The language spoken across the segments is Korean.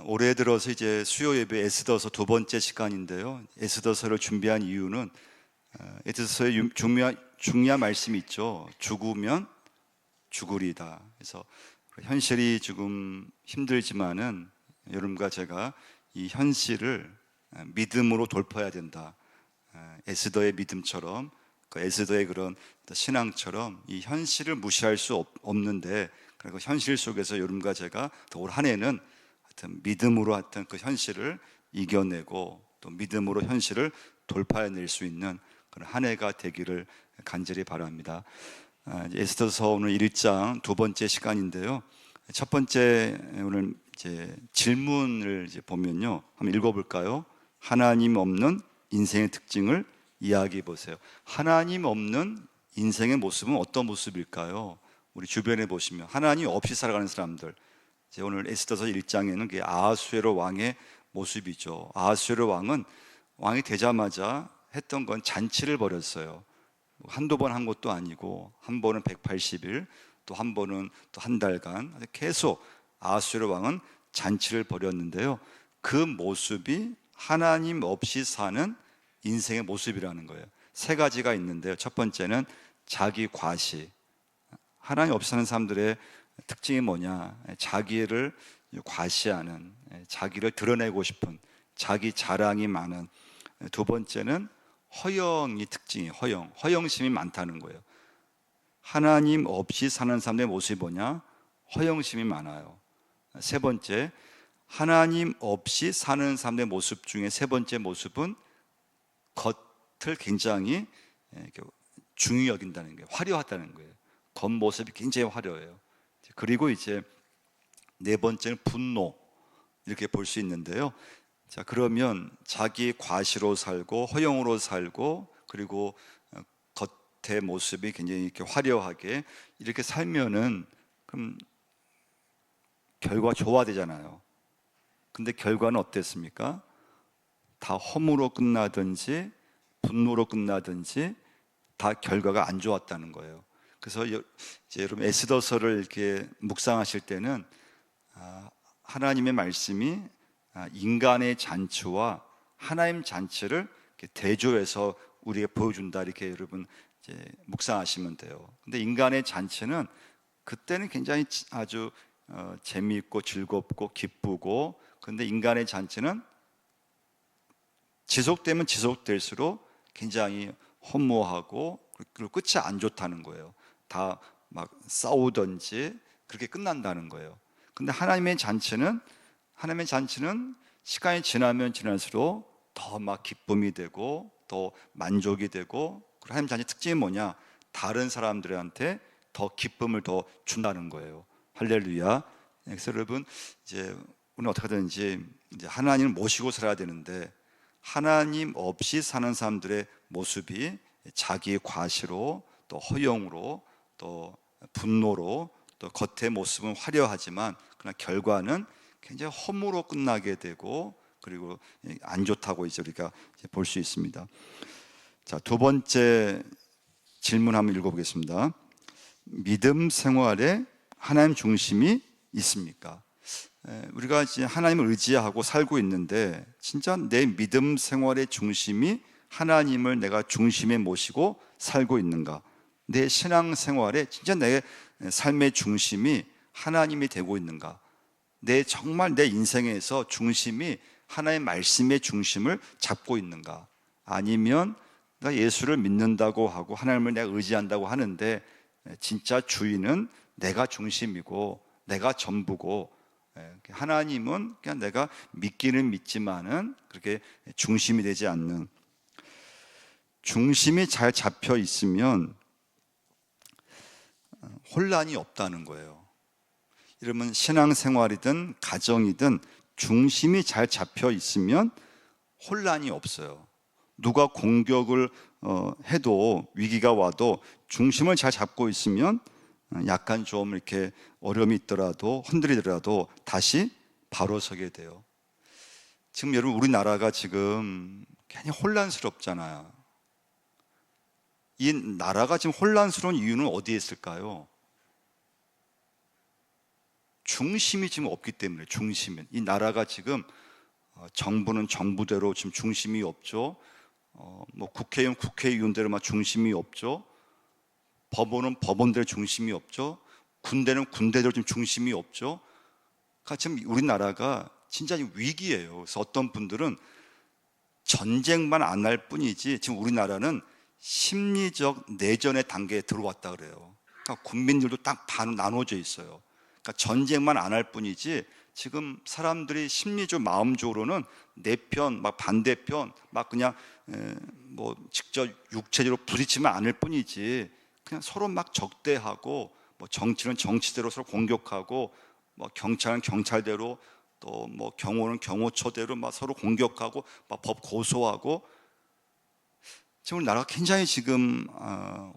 올해 들어서 이제 수요 예배 에스더서 두 번째 시간인데요. 에스더서를 준비한 이유는 에스더서에 중요한 말씀이 있죠. 죽으면 죽으리다. 그래서 현실이 조금 힘들지만은 여러분과 제가 이 현실을 믿음으로 돌파해야 된다. 에스더의 믿음처럼, 그 에스더의 그런 신앙처럼 이 현실을 무시할 수 없는데, 그리고 현실 속에서 여러분과 제가 올 한 해는 하여튼 믿음으로 하여튼 그 현실을 이겨내고 또 믿음으로 현실을 돌파해낼 수 있는 그런 한 해가 되기를 간절히 바랍니다. 에스더서 오늘 1장 두 번째 시간인데요. 첫 번째 오늘 이제 질문을 이제 보면요, 한번 읽어볼까요? 하나님 없는 인생의 특징을 이야기해 보세요. 하나님 없는 인생의 모습은 어떤 모습일까요? 우리 주변에 보시면 하나님 없이 살아가는 사람들, 이제 오늘 에스더서 1장에는 그 아하수에로 왕의 모습이죠. 아하수에로 왕은 왕이 되자마자 했던 건 잔치를 벌였어요. 한두 번 한 것도 아니고, 한 번은 180일, 또 한 번은 또 한 달간 계속 아하수에로 왕은 잔치를 벌였는데요. 그 모습이 하나님 없이 사는 인생의 모습이라는 거예요. 세 가지가 있는데요. 첫 번째는 자기 과시. 하나님 없이 사는 사람들의 특징이 뭐냐? 자기를 과시하는, 자기를 드러내고 싶은, 자기 자랑이 많은. 두 번째는 허영이 특징이에요. 허영심이 많다는 거예요. 하나님 없이 사는 사람들의 모습이 뭐냐? 허영심이 많아요. 세 번째, 하나님 없이 사는 사람들의 모습 중에 세 번째 모습은 겉을 굉장히 중히 여긴다는 거예요. 화려하다는 거예요. 겉모습이 굉장히 화려해요. 그리고 이제 네 번째는 분노, 이렇게 볼 수 있는데요. 자, 그러면 자기 과시로 살고 허영으로 살고, 그리고 겉의 모습이 굉장히 이렇게 화려하게 이렇게 살면은 그럼 결과 좋아되잖아요. 근데 결과는 어땠습니까? 다 허무로 끝나든지 분노로 끝나든지 다 결과가 안 좋았다는 거예요. 그래서 이제 여러분 에스더서를 이렇게 묵상하실 때는 하나님의 말씀이 인간의 잔치와 하나님 잔치를 대조해서 우리에게 보여준다, 이렇게 여러분 이제 묵상하시면 돼요. 근데 인간의 잔치는 그때는 굉장히 아주 재미있고 즐겁고 기쁘고, 그런데 인간의 잔치는 지속되면 지속될수록 굉장히 허무하고, 그리고 끝이 안 좋다는 거예요. 다 막 싸우든지 그렇게 끝난다는 거예요. 근데 하나님의 잔치는 시간이 지나면 지날수록 더 막 기쁨이 되고 더 만족이 되고, 그리고 하나님 잔치 특징이 뭐냐? 다른 사람들한테 더 기쁨을 더 준다는 거예요. 할렐루야. 그래서 여러분 이제 우리는 어떻게 하든지 이제 하나님을 모시고 살아야 되는데, 하나님 없이 사는 사람들의 모습이 자기의 과시로, 또 허영으로, 또 분노로, 또 겉의 모습은 화려하지만 그러나 결과는 굉장히 허무로 끝나게 되고, 그리고 안 좋다고 이제 우리가 볼 수 있습니다. 자, 두 번째 질문 한번 읽어보겠습니다. 믿음 생활에 하나님 중심이 있습니까? 우리가 이제 하나님을 의지하고 살고 있는데, 진짜 내 믿음 생활의 중심이 하나님을 내가 중심에 모시고 살고 있는가? 내 신앙 생활에 진짜 내 삶의 중심이 하나님이 되고 있는가? 정말 내 인생에서 중심이 하나님의 말씀의 중심을 잡고 있는가? 아니면 내가 예수를 믿는다고 하고 하나님을 내가 의지한다고 하는데 진짜 주인은 내가 중심이고 내가 전부고, 하나님은 그냥 내가 믿기는 믿지만은 그렇게 중심이 되지 않는, 중심이 잘 잡혀 있으면 혼란이 없다는 거예요. 이러면 신앙생활이든 가정이든 중심이 잘 잡혀 있으면 혼란이 없어요. 누가 공격을 해도, 위기가 와도 중심을 잘 잡고 있으면 약간 좀 이렇게 어려움이 있더라도, 흔들리더라도 다시 바로 서게 돼요. 지금 여러분 우리나라가 지금 굉장히 혼란스럽잖아요. 이 나라가 지금 혼란스러운 이유는 어디에 있을까요? 중심이 지금 없기 때문에. 중심은 이 나라가 지금 정부는 정부대로 지금 중심이 없죠. 뭐 국회의원 국회의원대로만 중심이 없죠. 법원은 법원대로 중심이 없죠. 군대는 군대대로 지금 중심이 없죠. 그러니까 지금 우리나라가 진짜 위기예요. 그래서 어떤 분들은 전쟁만 안 할 뿐이지 지금 우리나라는 심리적 내전의 단계에 들어왔다 그래요. 그러니까 국민들도 딱 반 나눠져 있어요. 그러니까 전쟁만 안 할 뿐이지 지금 사람들이 심리적 마음적으로는 내 편, 막 반대편, 막 그냥 뭐 직접 육체적으로 부딪히면 않을 뿐이지 그냥 서로 막 적대하고, 뭐 정치는 정치대로 서로 공격하고, 뭐 경찰은 경찰대로, 또 뭐 경호는 경호처대로 막 서로 공격하고, 막 법 고소하고. 지금 우리나라가 굉장히 지금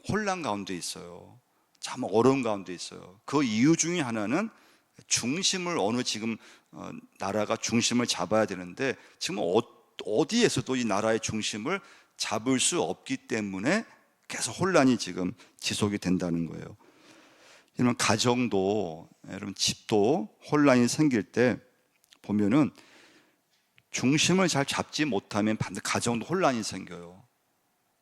혼란 가운데 있어요. 참 어려운 가운데 있어요. 그 이유 중에 하나는 중심을 지금 나라가 중심을 잡아야 되는데 지금 어디에서도 이 나라의 중심을 잡을 수 없기 때문에 계속 혼란이 지금 지속이 된다는 거예요. 여러분 가정도, 여러분 집도 혼란이 생길 때 보면은 중심을 잘 잡지 못하면 반드시 가정도 혼란이 생겨요.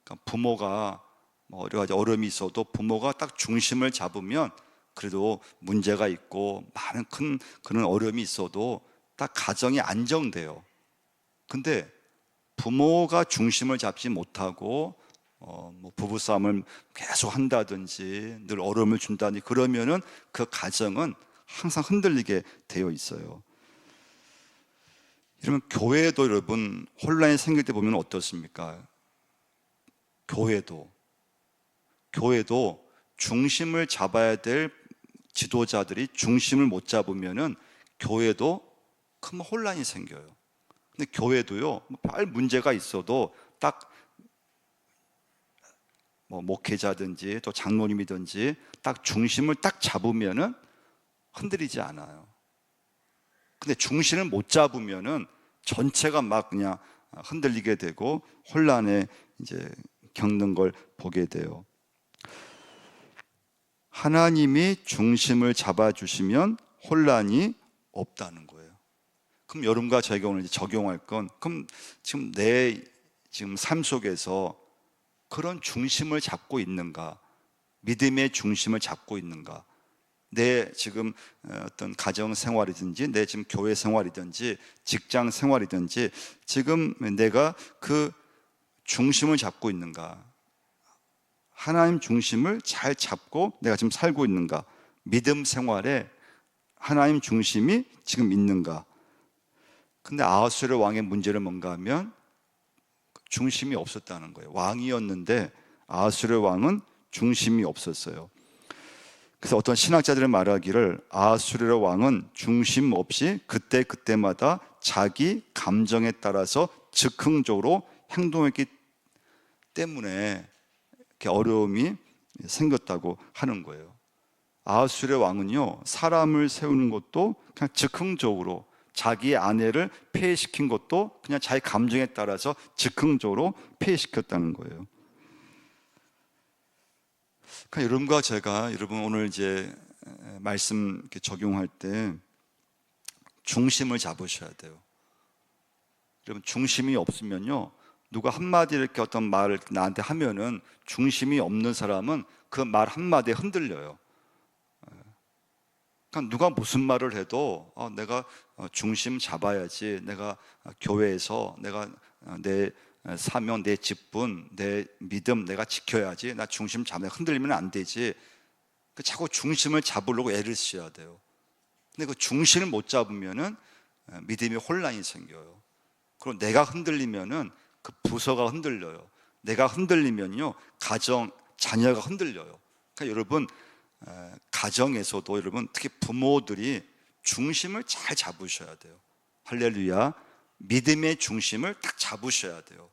그러니까 부모가 뭐 여러 가지 어려움이 있어도 부모가 딱 중심을 잡으면 그래도 문제가 있고 많은 큰 그런 어려움이 있어도 딱 가정이 안정돼요. 근데 부모가 중심을 잡지 못하고 뭐 부부싸움을 계속 한다든지 늘 어려움을 준다든지 그러면은 그 가정은 항상 흔들리게 되어 있어요. 여러분 교회도 여러분 혼란이 생길 때 보면 어떻습니까? 교회도 중심을 잡아야 될 지도자들이 중심을 못 잡으면은 교회도 큰 혼란이 생겨요. 근데 교회도요, 별 문제가 있어도 딱 뭐 목회자든지 또 장로님이든지 딱 중심을 딱 잡으면은 흔들리지 않아요. 근데 중심을 못 잡으면은 전체가 막 그냥 흔들리게 되고 혼란에 이제 겪는 걸 보게 돼요. 하나님이 중심을 잡아주시면 혼란이 없다는 거예요. 그럼 여러분과 저희가 오늘 적용할 건, 그럼 지금 내 삶 속에서 그런 중심을 잡고 있는가? 믿음의 중심을 잡고 있는가? 내 지금 어떤 가정 생활이든지 내 지금 교회 생활이든지 직장 생활이든지 지금 내가 그 중심을 잡고 있는가? 하나님 중심을 잘 잡고 내가 지금 살고 있는가? 믿음 생활에 하나님 중심이 지금 있는가? 근데 아하수르 왕의 문제는 뭔가 하면 중심이 없었다는 거예요. 왕이었는데 아하수르 왕은 중심이 없었어요. 그래서 어떤 신학자들은 말하기를 아하수르 왕은 중심 없이 그때마다 자기 감정에 따라서 즉흥적으로 행동했기 때문에 이렇게 어려움이 생겼다고 하는 거예요. 아하수르 왕은요, 사람을 세우는 것도 그냥 즉흥적으로, 자기의 아내를 폐해시킨 것도 그냥 자기 감정에 따라서 즉흥적으로 폐해시켰다는 거예요. 그러니까 여러분과 제가, 여러분 오늘 이제 말씀 이렇게 적용할 때 중심을 잡으셔야 돼요. 여러분 중심이 없으면요, 누가 한마디 이렇게 어떤 말을 나한테 하면은 중심이 없는 사람은 그 말 한마디에 흔들려요. 그러니까 누가 무슨 말을 해도 내가 중심 잡아야지, 내가 교회에서 내가 내 사명, 내 직분, 내 믿음 내가 지켜야지, 나 중심 잡아 흔들리면 안 되지. 자꾸 중심을 잡으려고 애를 써야 돼요. 근데 그 중심을 못 잡으면은 믿음이 혼란이 생겨요. 그리고 내가 흔들리면은 그 부서가 흔들려요. 내가 흔들리면요, 가정, 자녀가 흔들려요. 그러니까 여러분 가정에서도 여러분 특히 부모들이 중심을 잘 잡으셔야 돼요. 할렐루야. 믿음의 중심을 딱 잡으셔야 돼요.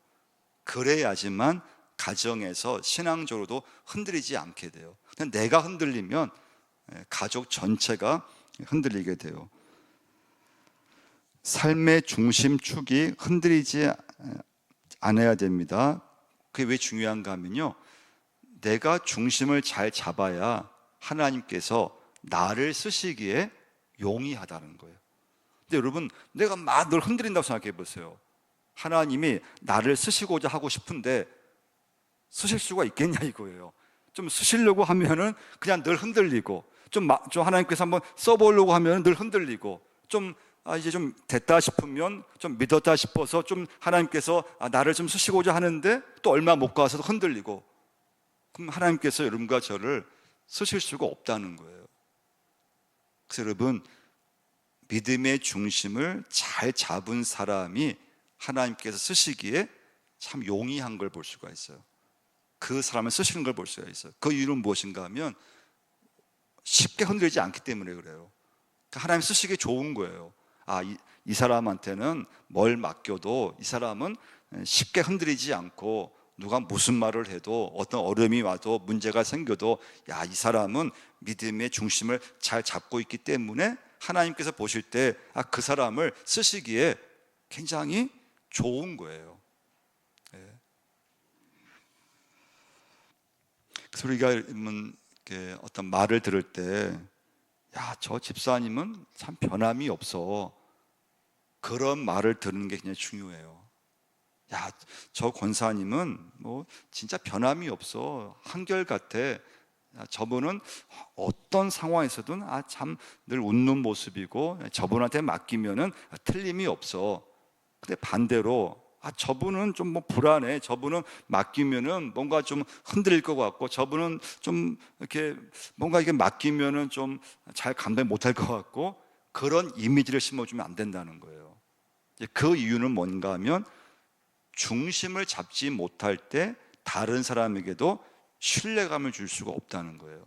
그래야지만 가정에서 신앙적으로도 흔들리지 않게 돼요. 그냥 내가 흔들리면 가족 전체가 흔들리게 돼요. 삶의 중심축이 흔들리지 않아야 됩니다. 그게 왜 중요한가 하면요, 내가 중심을 잘 잡아야 하나님께서 나를 쓰시기에 용이하다는 거예요. 근데 여러분, 내가 막 늘 흔들린다고 생각해 보세요. 하나님이 나를 쓰시고자 하고 싶은데 쓰실 수가 있겠냐 이거예요. 좀 쓰시려고 하면은 그냥 늘 흔들리고, 좀 하나님께서 한번 써보려고 하면 늘 흔들리고, 이제 좀 됐다 싶으면, 좀 믿었다 싶어서 좀 하나님께서 나를 좀 쓰시고자 하는데 또 얼마 못 가서 흔들리고, 그럼 하나님께서 여러분과 저를 쓰실 수가 없다는 거예요. 그래서 여러분, 믿음의 중심을 잘 잡은 사람이 하나님께서 쓰시기에 참 용이한 걸 볼 수가 있어요. 그 사람을 쓰시는 걸 볼 수가 있어요. 그 이유는 무엇인가 하면 쉽게 흔들리지 않기 때문에 그래요. 그러니까 하나님 쓰시기 좋은 거예요. 이 사람한테는 뭘 맡겨도 이 사람은 쉽게 흔들리지 않고, 누가 무슨 말을 해도, 어떤 어려움이 와도, 문제가 생겨도, 이 사람은 믿음의 중심을 잘 잡고 있기 때문에 하나님께서 보실 때 그 사람을 쓰시기에 굉장히 좋은 거예요. 그래서 우리가 어떤 말을 들을 때, 저 집사님은 참 변함이 없어, 그런 말을 듣는 게 굉장히 중요해요. 저 권사님은 뭐 진짜 변함이 없어, 한결같아, 저분은 어떤 상황에서든 참 늘 웃는 모습이고, 저분한테 맡기면은 틀림이 없어. 근데 반대로 저분은 좀 불안해, 저분은 맡기면은 뭔가 좀 흔들릴 것 같고, 저분은 좀 이렇게 뭔가 이게 맡기면은 좀 잘 감당 못할 것 같고, 그런 이미지를 심어주면 안 된다는 거예요. 그 이유는 뭔가 하면, 중심을 잡지 못할 때 다른 사람에게도 신뢰감을 줄 수가 없다는 거예요.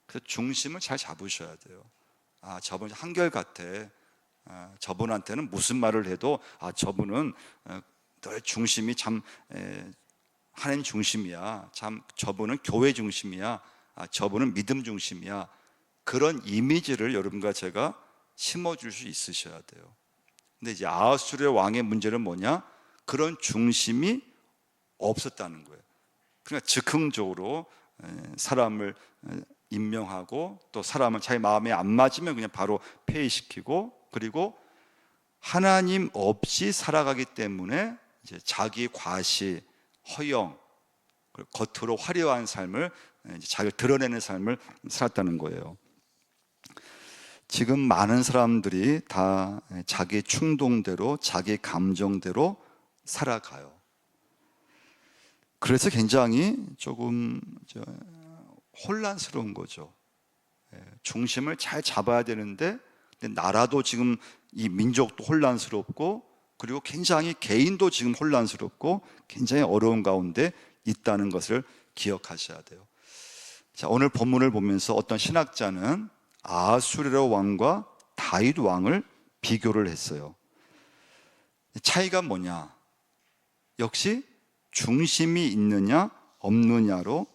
그래서 중심을 잘 잡으셔야 돼요. 저분 한결같아, 저분한테는 무슨 말을 해도 저분은 늘 중심이 참 하나님 중심이야, 참 저분은 교회 중심이야, 저분은 믿음 중심이야, 그런 이미지를 여러분과 제가 심어줄 수 있으셔야 돼요. 근데 이제 아하수르의 왕의 문제는 뭐냐? 그런 중심이 없었다는 거예요. 그러니까 즉흥적으로 사람을 임명하고, 또 사람은 자기 마음에 안 맞으면 그냥 바로 폐위시키고, 그리고 하나님 없이 살아가기 때문에 이제 자기 과시, 허영, 겉으로 화려한 삶을, 자기를 드러내는 삶을 살았다는 거예요. 지금 많은 사람들이 다 자기 충동대로, 자기 감정대로 살아가요. 그래서 굉장히 조금 혼란스러운 거죠. 중심을 잘 잡아야 되는데, 나라도 지금, 이 민족도 혼란스럽고, 그리고 굉장히 개인도 지금 혼란스럽고 굉장히 어려운 가운데 있다는 것을 기억하셔야 돼요. 자, 오늘 본문을 보면서 어떤 신학자는 아하수르 왕과 다윗 왕을 비교를 했어요. 차이가 뭐냐? 역시 중심이 있느냐 없느냐로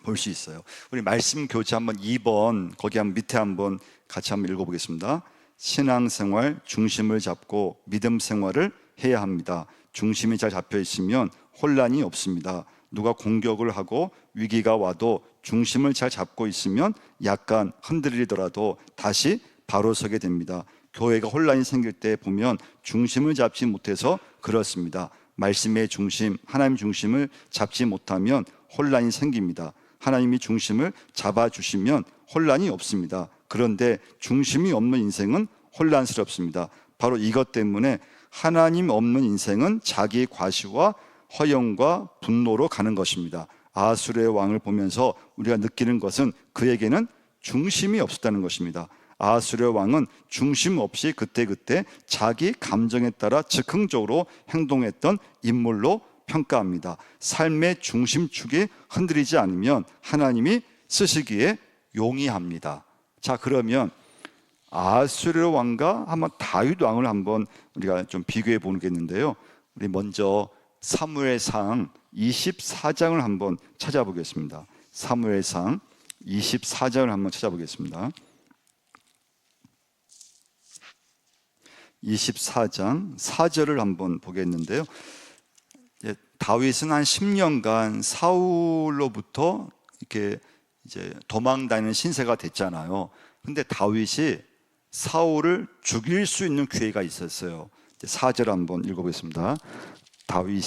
볼 수 있어요. 우리 말씀 교재 한번 2번, 거기 한번 밑에 한번 같이 한번 읽어보겠습니다. 신앙생활 중심을 잡고 믿음 생활을 해야 합니다. 중심이 잘 잡혀 있으면 혼란이 없습니다. 누가 공격을 하고 위기가 와도 중심을 잘 잡고 있으면 약간 흔들리더라도 다시 바로 서게 됩니다. 교회가 혼란이 생길 때 보면 중심을 잡지 못해서 그렇습니다. 말씀의 중심, 하나님 중심을 잡지 못하면 혼란이 생깁니다. 하나님이 중심을 잡아주시면 혼란이 없습니다. 그런데 중심이 없는 인생은 혼란스럽습니다. 바로 이것 때문에 하나님 없는 인생은 자기 과시와 허영과 분노로 가는 것입니다. 아하수르의 왕을 보면서 우리가 느끼는 것은 그에게는 중심이 없었다는 것입니다. 아하수르의 왕은 중심 없이 그때그때 자기 감정에 따라 즉흥적으로 행동했던 인물로 평가합니다. 삶의 중심축이 흔들리지 않으면 하나님이 쓰시기에 용이합니다. 자, 그러면 아하수르 왕과 한번 다윗 왕을 한번 우리가 좀 비교해 보겠는데요. 우리 먼저 사무엘상 24장을 한번 찾아보겠습니다. 사무엘상 24장을 한번 찾아보겠습니다. 24장 4절을 한번 보겠는데요. 다윗은 한 10년간 사울로부터 이렇게 이제 도망다니는 신세가 됐잖아요. 근데 다윗이 사울을 죽일 수 있는 기회가 있었어요. 4절 한번 읽어보겠습니다. 다윗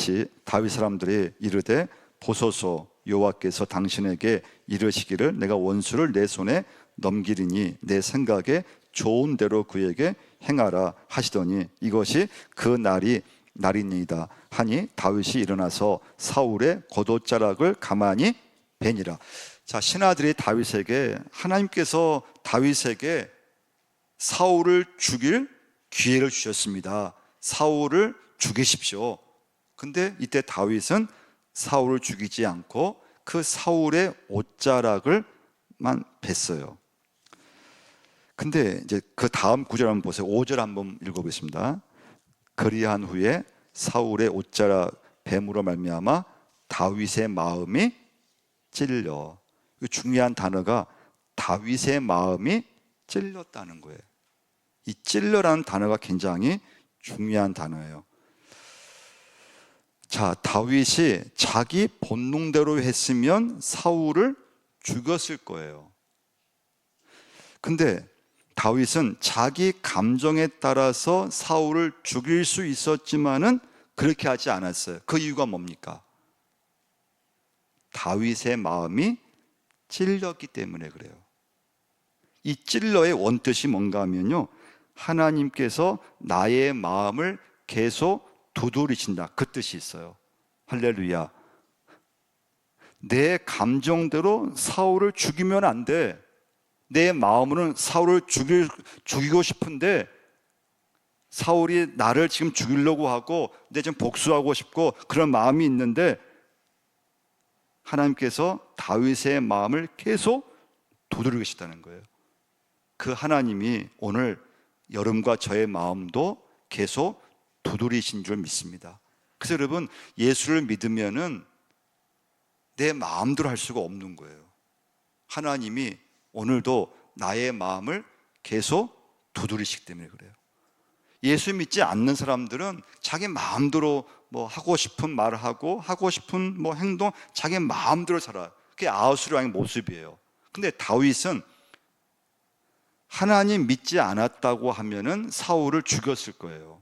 사람들이 이르되 보소서, 여호와께서 당신에게 이르시기를 내가 원수를 내 손에 넘기리니 내 생각에 좋은 대로 그에게 행하라 하시더니 이것이 그 날이니이다 하니 다윗이 일어나서 사울의 겉옷자락을 가만히 베니라. 자, 신하들이 다윗에게, 하나님께서 다윗에게 사울을 죽일 기회를 주셨습니다. 사울을 죽이십시오. 근데 이때 다윗은 사울을 죽이지 않고 그 사울의 옷자락을만 뱄어요. 근데 이제 그 다음 구절 한번 보세요. 5절 한번 읽어보겠습니다. 그리한 후에 사울의 옷자락 뱀으로 말미암아 다윗의 마음이 찔려. 중요한 단어가 다윗의 마음이 찔렸다는 거예요. 이 찔려라는 단어가 굉장히 중요한 단어예요. 자, 다윗이 자기 본능대로 했으면 사울을 죽였을 거예요. 근데 다윗은 자기 감정에 따라서 사울을 죽일 수 있었지만은 그렇게 하지 않았어요. 그 이유가 뭡니까? 다윗의 마음이 찔렸기 때문에 그래요. 이 찔러의 원뜻이 뭔가 하면요, 하나님께서 나의 마음을 계속 두드리신다, 그 뜻이 있어요. 할렐루야. 내 감정대로 사울을 죽이면 안 돼. 내 마음으로는 사울을 죽이고 싶은데 사울이 나를 지금 죽이려고 하고 내 지금 복수하고 싶고 그런 마음이 있는데 하나님께서 다윗의 마음을 계속 두드리시다는 거예요. 그 하나님이 오늘 여러분과 저의 마음도 계속 두드리신 줄 믿습니다. 그래서 여러분, 예수를 믿으면은 내 마음대로 할 수가 없는 거예요. 하나님이 오늘도 나의 마음을 계속 두드리시기 때문에 그래요. 예수 믿지 않는 사람들은 자기 마음대로 뭐 하고 싶은 말을 하고 싶은 뭐 행동 자기 마음대로 살아요. 그게 아하수르 왕의 모습이에요. 근데 다윗은 하나님 믿지 않았다고 하면은 사울을 죽였을 거예요.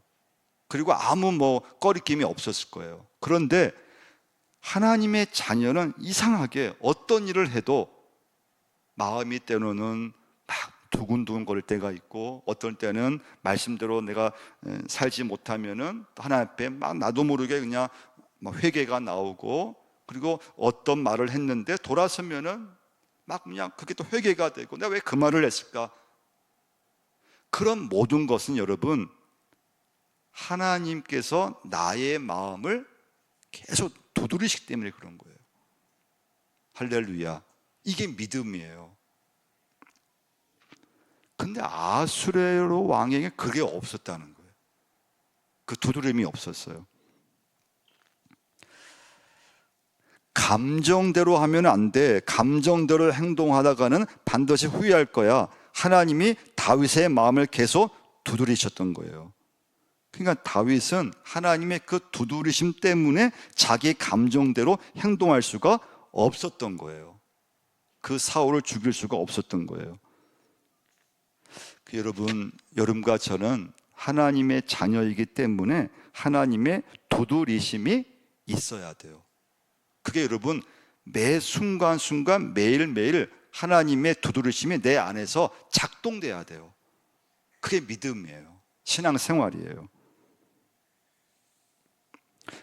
그리고 아무 뭐 꺼리낌이 없었을 거예요. 그런데 하나님의 자녀는 이상하게 어떤 일을 해도 마음이 때로는 막 두근두근 거릴 때가 있고 어떤 때는 말씀대로 내가 살지 못하면은 하나님 앞에 막 나도 모르게 그냥 회개가 나오고, 그리고 어떤 말을 했는데 돌아서면은 막 그냥 그게 또 회개가 되고 내가 왜 그 말을 했을까? 그런 모든 것은 여러분, 하나님께서 나의 마음을 계속 두드리시기 때문에 그런 거예요. 할렐루야. 이게 믿음이에요. 근데 아수레로 왕에게 그게 없었다는 거예요. 그 두드림이 없었어요. 감정대로 하면 안 돼. 감정대로 행동하다가는 반드시 후회할 거야. 하나님이 다윗의 마음을 계속 두드리셨던 거예요. 그러니까 다윗은 하나님의 그 두드리심 때문에 자기 감정대로 행동할 수가 없었던 거예요. 그 사울을 죽일 수가 없었던 거예요. 여러분, 여러분과 저는 하나님의 자녀이기 때문에 하나님의 두드리심이 있어야 돼요. 그게 여러분, 매 순간순간 매일매일 하나님의 두드리심이 내 안에서 작동돼야 돼요. 그게 믿음이에요. 신앙생활이에요.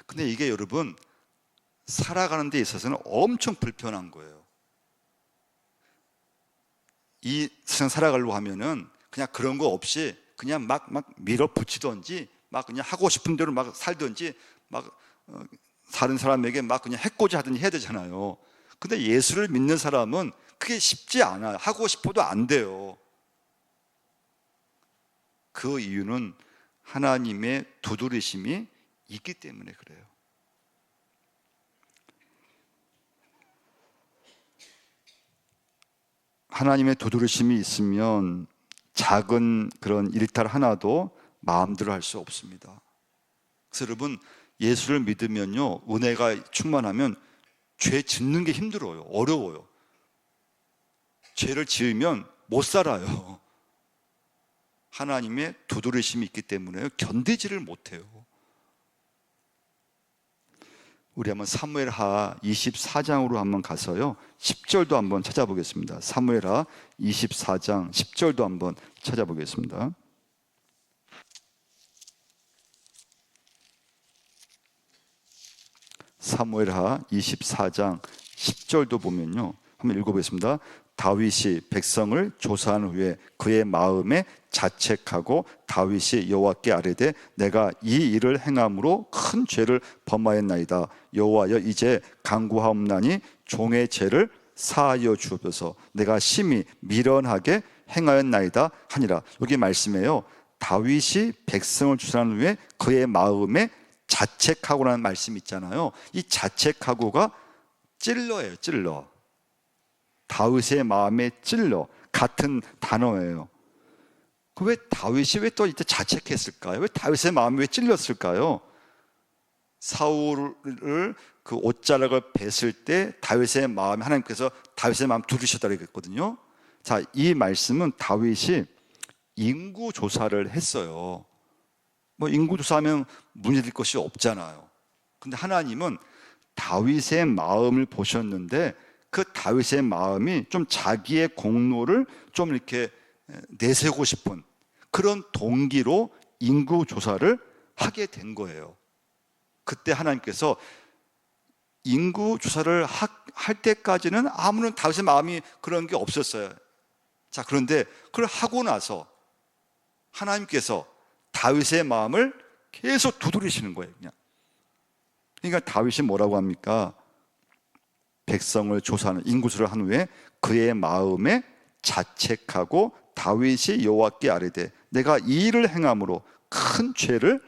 근데 이게 여러분, 살아가는 데 있어서는 엄청 불편한 거예요. 이 세상 살아가려고 하면은 그냥 그런 거 없이 그냥 막 밀어붙이든지 막 그냥 하고 싶은 대로 막 살든지 막 다른 사람에게 막 그냥 해코지 하든지 해야 되잖아요. 근데 예수를 믿는 사람은 그게 쉽지 않아요. 하고 싶어도 안 돼요. 그 이유는 하나님의 두드리심이 있기 때문에 그래요. 하나님의 두드리심이 있으면 작은 그런 일탈 하나도 마음대로 할 수 없습니다. 그래서 여러분, 예수를 믿으면요, 은혜가 충만하면 죄 짓는 게 힘들어요. 어려워요. 죄를 지으면 못 살아요. 하나님의 두드리심이 있기 때문에 견디지를 못해요. 우리 한번 사무엘하 24장으로 한번 가서요 10절도 한번 찾아보겠습니다. 사무엘하 24장 10절도 한번 찾아보겠습니다. 사무엘하 24장 10절도 보면요 한번 읽어보겠습니다. 다윗이 백성을 조사한 후에 그의 마음에 자책하고 다윗이 여호와께 아뢰되 내가 이 일을 행함으로 큰 죄를 범하였나이다. 여호와여 이제 간구하옵나니 종의 죄를 사하여 주옵소서. 내가 심히 미련하게 행하였나이다 하니라. 여기 말씀에요 다윗이 백성을 조사한 후에 그의 마음에 자책하고라는 말씀 있잖아요. 이 자책하고가 찔러예요. 찔러. 다윗의 마음에 찔러 같은 단어예요. 왜 다윗이 왜 또 이때 자책했을까요? 왜 다윗의 마음이 왜 찔렸을까요? 사울을 그 옷자락을 뱄을 때 다윗의 마음에 하나님께서 다윗의 마음 두드리셨다고 했거든요. 자, 이 말씀은 다윗이 인구 조사를 했어요. 뭐 인구 조사하면 문제될 것이 없잖아요. 근데 하나님은 다윗의 마음을 보셨는데 그 다윗의 마음이 좀 자기의 공로를 좀 이렇게 내세우고 싶은 그런 동기로 인구 조사를 하게 된 거예요. 그때 하나님께서 인구 조사를 할 때까지는 아무런 다윗의 마음이 그런 게 없었어요. 자, 그런데 그걸 하고 나서 하나님께서 다윗의 마음을 계속 두드리시는 거예요. 그냥. 그러니까 다윗이 뭐라고 합니까? 백성을 조사하는 인구수를 한 후에 그의 마음에 자책하고 다윗이 여호와께 아뢰되 내가 이 일을 행함으로 큰 죄를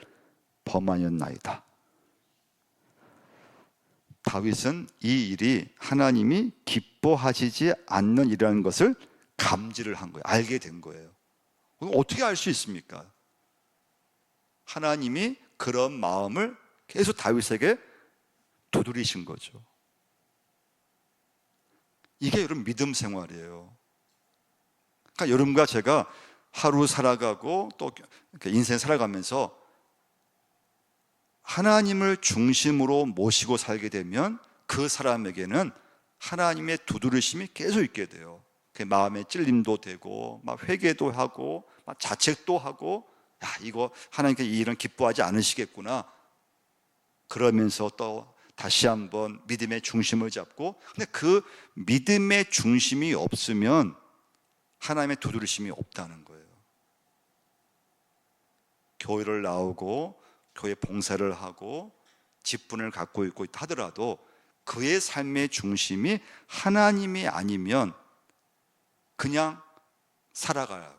범하였나이다. 다윗은 이 일이 하나님이 기뻐하시지 않는 일이라는 것을 감지를 한 거예요. 알게 된 거예요. 어떻게 알 수 있습니까? 하나님이 그런 마음을 계속 다윗에게 두드리신 거죠. 이게 여러분 믿음 생활이에요. 그러니까 여러분과 제가 하루 살아가고 또 인생 살아가면서 하나님을 중심으로 모시고 살게 되면 그 사람에게는 하나님의 두드리심이 계속 있게 돼요. 그 마음의 찔림도 되고 막 회개도 하고 막 자책도 하고 야, 이거 하나님께서 이 일은 기뻐하지 않으시겠구나. 그러면서 또 다시 한번 믿음의 중심을 잡고, 근데 그 믿음의 중심이 없으면 하나님의 두드리심이 없다는 거예요. 교회를 나오고 교회 봉사를 하고 직분을 갖고 있고 하더라도 그의 삶의 중심이 하나님이 아니면 그냥 살아가요.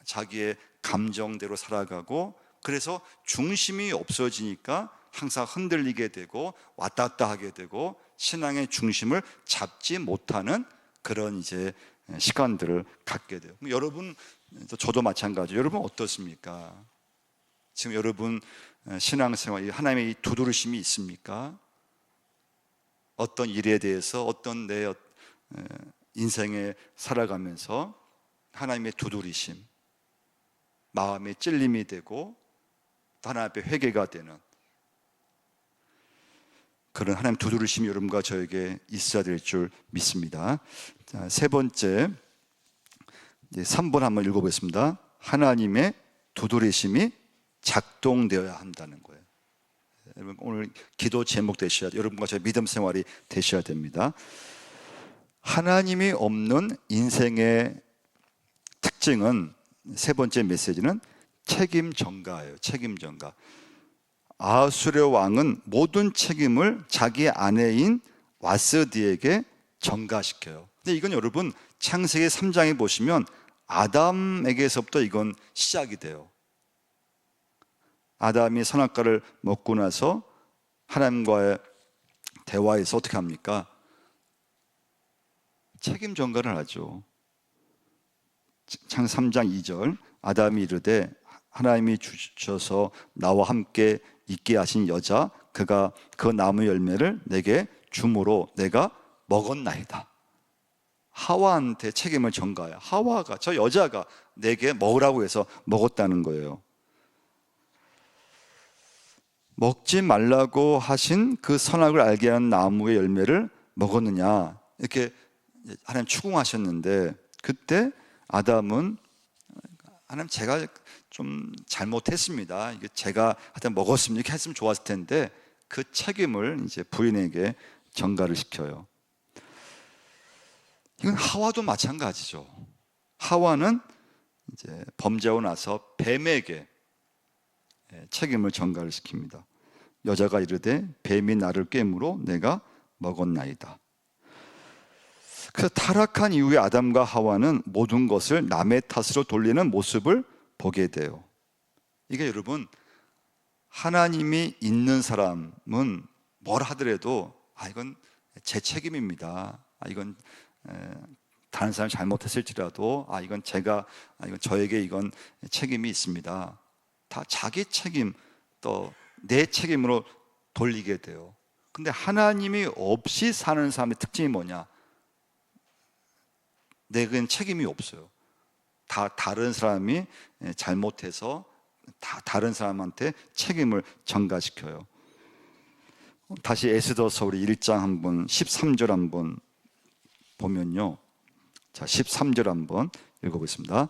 자기의 감정대로 살아가고, 그래서 중심이 없어지니까 항상 흔들리게 되고 왔다 갔다 하게 되고 신앙의 중심을 잡지 못하는 그런 이제 시간들을 갖게 돼요. 여러분, 저도 마찬가지. 여러분 어떻습니까? 지금 여러분 신앙생활 하나님의 이 두드리심이 있습니까? 어떤 일에 대해서 어떤 내 인생에 살아가면서 하나님의 두드리심, 마음의 찔림이 되고 하나님 앞에 회개가 되는 그런 하나님 두드리심이 여러분과 저에게 있어야 될 줄 믿습니다. 자, 세 번째, 3번 한번 읽어보겠습니다. 하나님의 두드리심이 작동되어야 한다는 거예요. 여러분 오늘 기도 제목 되셔야 돼요. 여러분과 저의 믿음 생활이 되셔야 됩니다. 하나님이 없는 인생의 특징은, 세 번째 메시지는 책임 전가예요. 책임 전가. 아하수르 왕은 모든 책임을 자기 아내인 와스디에게 전가시켜요. 근데 이건 여러분 창세기 3장에 보시면 아담에게서부터 이건 시작이 돼요. 아담이 선악과를 먹고 나서 하나님과의 대화에서 어떻게 합니까? 책임 전가를 하죠. 창세기 3장 2절 아담이 이르되 하나님이 주셔서 나와 함께 있게 하신 여자 그가 그 나무 열매를 내게 주므로 내가 먹었나이다. 하와한테 책임을 전가해요. 하와가, 저 여자가 내게 먹으라고 해서 먹었다는 거예요. 먹지 말라고 하신 그 선악을 알게 하는 나무의 열매를 먹었느냐, 이렇게 하나님 추궁하셨는데, 그때 아담은 하나님, 제가 좀 잘못했습니다, 이게 제가 하여튼 먹었으면 이렇게 했으면 좋았을 텐데, 그 책임을 이제 부인에게 전가를 시켜요. 이건 하와도 마찬가지죠. 하와는 이제 범죄하고 나서 뱀에게 책임을 전가를 시킵니다. 여자가 이르되 뱀이 나를 꿰므로 내가 먹었나이다. 그래서 타락한 이후에 아담과 하와는 모든 것을 남의 탓으로 돌리는 모습을 보게 돼요. 이게 여러분, 하나님이 있는 사람은 뭘 하더라도 이건 제 책임입니다, 이건 다른 사람이 잘못했을지라도 이건 이건 저에게 이건 책임이 있습니다, 다 자기 책임, 또 내 책임으로 돌리게 돼요. 근데 하나님이 없이 사는 사람의 특징이 뭐냐? 내겐 책임이 없어요. 다 다른 사람이 잘못해서 다 다른 사람한테 책임을 전가시켜요. 다시 에스더서 우리 1장 한번 13절 한번 보면요, 자 13절 한번 읽어보겠습니다.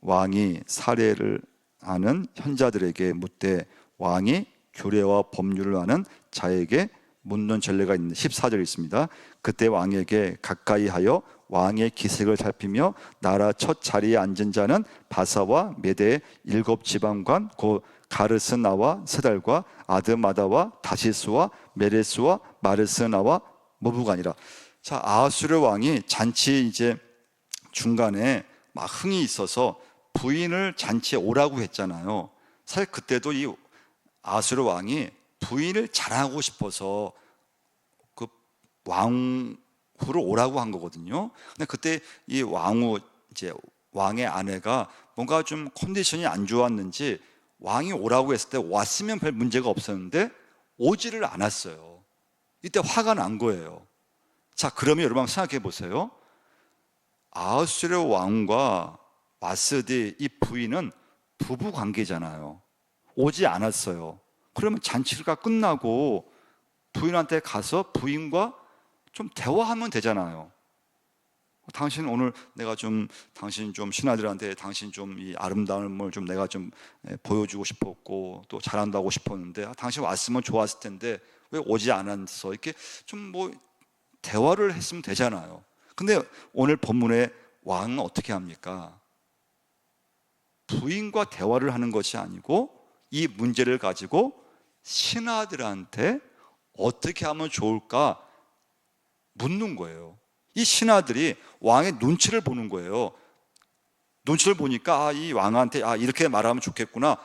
왕이 사례를 아는 현자들에게 묻되 왕이 규례와 법률을 아는 자에게 묻는 전례가 있는데, 14절 있습니다. 그때 왕에게 가까이 하여 왕의 기색을 살피며 나라 첫 자리에 앉은 자는 바사와 메대의 7지방관 곧 가르스나와 스달과 아드마다와 다시스와 메레스와 마르스나와 모부가니라. 자, 아하수르 왕이 잔치 이제 중간에 막 흥이 있어서 부인을 잔치에 오라고 했잖아요. 사실 그때도 이 아하수르 왕이 부인을 자랑하고 싶어서 그 왕후를 오라고 한 거거든요. 근데 그때 이 왕후, 이제 왕의 아내가 뭔가 좀 컨디션이 안 좋았는지 왕이 오라고 했을 때 왔으면 별 문제가 없었는데 오지를 않았어요. 이때 화가 난 거예요. 자, 그러면 여러분 한번 생각해 보세요. 아하수르 왕과 바스디 이 부인은 부부 관계잖아요. 오지 않았어요. 그러면 잔치가 끝나고 부인한테 가서 부인과 좀 대화하면 되잖아요. 당신 오늘 내가 좀 당신 좀 신하들한테 당신 좀 이 아름다움을 좀 내가 좀 보여주고 싶었고 또 잘한다고 싶었는데 당신 왔으면 좋았을 텐데 왜 오지 않았어? 이렇게 좀 뭐 대화를 했으면 되잖아요. 근데 오늘 본문에 왕은 어떻게 합니까? 부인과 대화를 하는 것이 아니고 이 문제를 가지고 신하들한테 어떻게 하면 좋을까 묻는 거예요. 이 신하들이 왕의 눈치를 보는 거예요. 눈치를 보니까 이 왕한테 이렇게 말하면 좋겠구나.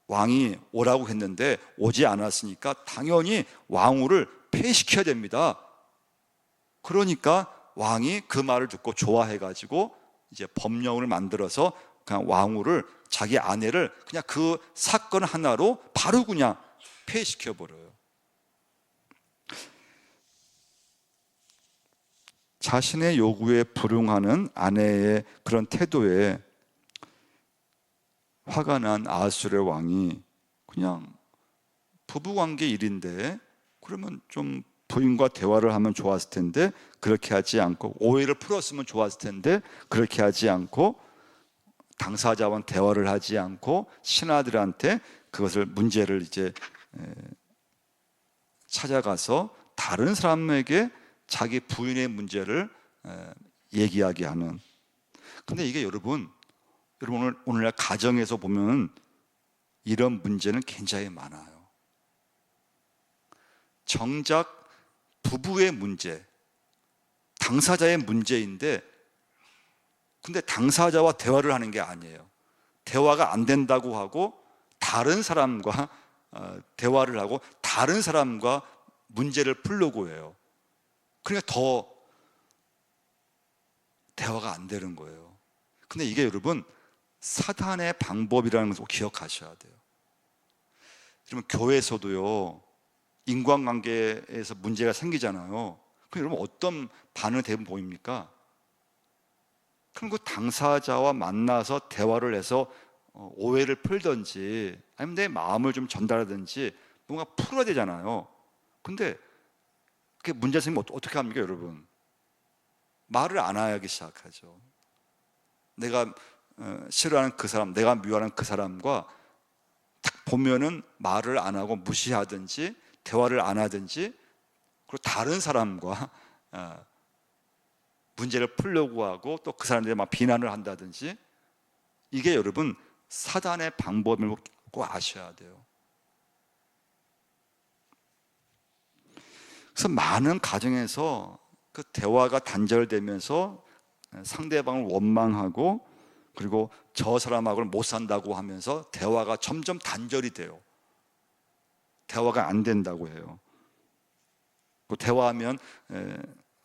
왕이 오라고 했는데 오지 않았으니까 당연히 왕후를 폐시켜야 됩니다. 그러니까 왕이 그 말을 듣고 좋아해가지고 이제 법령을 만들어서 그냥 왕후를, 자기 아내를 그냥 그 사건 하나로 바로 그냥 폐시켜 버려요. 자신의 요구에 불응하는 아내의 그런 태도에 화가 난 아하수르 왕이 그냥 부부관계 일인데 그러면 좀 부인과 대화를 하면 좋았을 텐데 그렇게 하지 않고, 오해를 풀었으면 좋았을 텐데 그렇게 하지 않고, 당사자와 대화를 하지 않고 신하들한테 그것을 문제를 이제 찾아가서 다른 사람에게 자기 부인의 문제를 얘기하게 하는. 근데 이게 여러분 오늘날 가정에서 보면 이런 문제는 굉장히 많아요. 정작 부부의 문제, 당사자의 문제인데 근데 당사자와 대화를 하는 게 아니에요. 대화가 안 된다고 하고 다른 사람과 대화를 하고 다른 사람과 문제를 풀려고 해요. 그러니까 더 대화가 안 되는 거예요. 근데 이게 여러분 사탄의 방법이라는 것을 기억하셔야 돼요. 여러분 교회에서도요 인간관계에서 문제가 생기잖아요. 그럼 여러분 어떤 반응이 대부분 보입니까? 그럼 그 당사자와 만나서 대화를 해서 오해를 풀든지 아니면 내 마음을 좀 전달하든지 뭔가 풀어야 되잖아요. 근데 그게 문제 생기면 어떻게 합니까, 여러분? 말을 안 하기 시작하죠. 내가 싫어하는 그 사람, 내가 미워하는 그 사람과 딱 보면은 말을 안 하고 무시하든지 대화를 안 하든지, 그리고 다른 사람과 문제를 풀려고 하고 또 그 사람들이 막 비난을 한다든지, 이게 여러분 사단의 방법을 꼭 아셔야 돼요. 그래서 많은 가정에서 그 대화가 단절되면서 상대방을 원망하고, 그리고 저 사람하고는 못 산다고 하면서 대화가 점점 단절이 돼요. 대화가 안 된다고 해요. 그 대화하면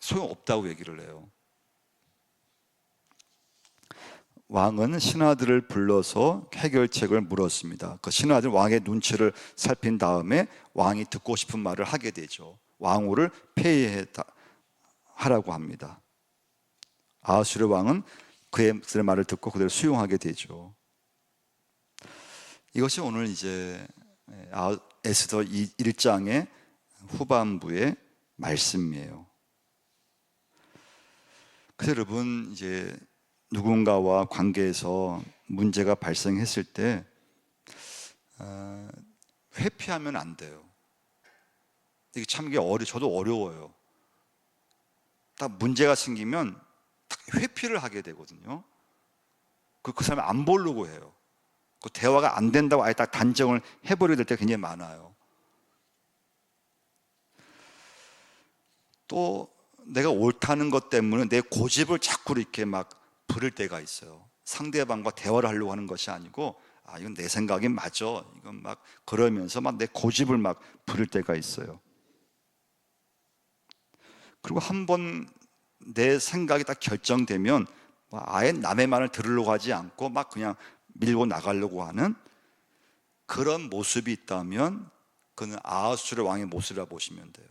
소용없다고 얘기를 해요. 왕은 신하들을 불러서 해결책을 물었습니다. 그 신하들 왕의 눈치를 살핀 다음에 왕이 듣고 싶은 말을 하게 되죠. 왕후를 폐위하라고 합니다. 아하수르 왕은 그의 말을 듣고 그대로 수용하게 되죠. 이것이 오늘 이제 에스더 1장의 후반부의 말씀이에요. 그래서 여러분, 이제 누군가와 관계에서 문제가 발생했을 때 회피하면 안 돼요. 이게 참 저도 어려워요. 딱 문제가 생기면 딱 회피를 하게 되거든요. 그 사람이 안 보려고 해요. 그 대화가 안 된다고 아예 딱 단정을 해버려야 될 때가 굉장히 많아요. 또 내가 옳다는 것 때문에 내 고집을 자꾸 이렇게 막 부릴 때가 있어요. 상대방과 대화를 하려고 하는 것이 아니고, 이건 내 생각이 맞아, 이건 막 그러면서 막 내 고집을 막 부릴 때가 있어요. 그리고 한번 내 생각이 딱 결정되면 아예 남의 말을 들으려고 하지 않고 막 그냥 밀고 나가려고 하는 그런 모습이 있다면, 그는 아하수르 왕의 모습이라 보시면 돼요.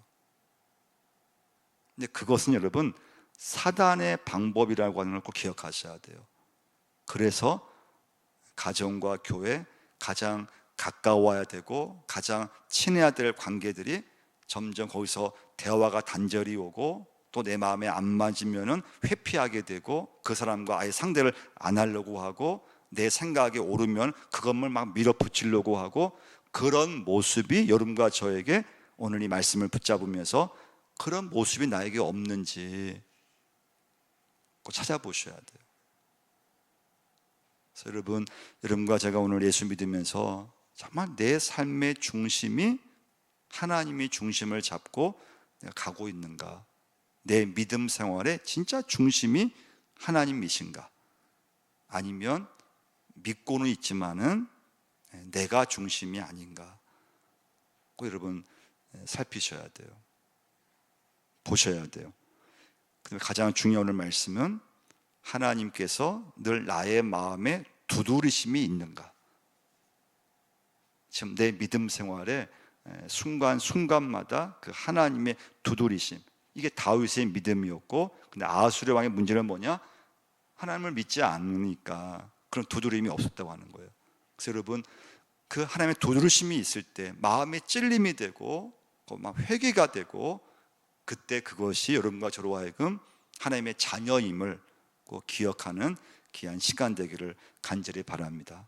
근데 그것은 여러분 사단의 방법이라고 하는 걸 꼭 기억하셔야 돼요. 그래서 가정과 교회, 가장 가까워야 되고 가장 친해야 될 관계들이 점점 거기서 대화가 단절이 오고, 또 내 마음에 안 맞으면은 회피하게 되고, 그 사람과 아예 상대를 안 하려고 하고, 내 생각에 오르면 그것을 막 밀어붙이려고 하고, 그런 모습이 여러분과 저에게 오늘 이 말씀을 붙잡으면서 그런 모습이 나에게 없는지 꼭 찾아보셔야 돼요. 그래서 여러분과 제가 오늘 예수 믿으면서 정말 내 삶의 중심이 하나님이 중심을 잡고 내가 가고 있는가, 내 믿음 생활의 진짜 중심이 하나님이신가, 아니면 믿고는 있지만은 내가 중심이 아닌가, 꼭 여러분 살피셔야 돼요. 보셔야 돼요. 가장 중요한 말씀은 하나님께서 늘 나의 마음에 두드리심이 있는가. 지금 내 믿음 생활에 순간순간마다 그 하나님의 두드리심, 이게 다윗의 믿음이었고, 근데 아하수르 왕의 문제는 뭐냐? 하나님을 믿지 않으니까 그런 두드림이 없었다고 하는 거예요. 그래서 여러분, 그 하나님의 두드리심이 있을 때 마음에 찔림이 되고 막 회개가 되고, 그때 그것이 여러분과 저로 하여금 하나님의 자녀임을 꼭 기억하는 귀한 시간 되기를 간절히 바랍니다.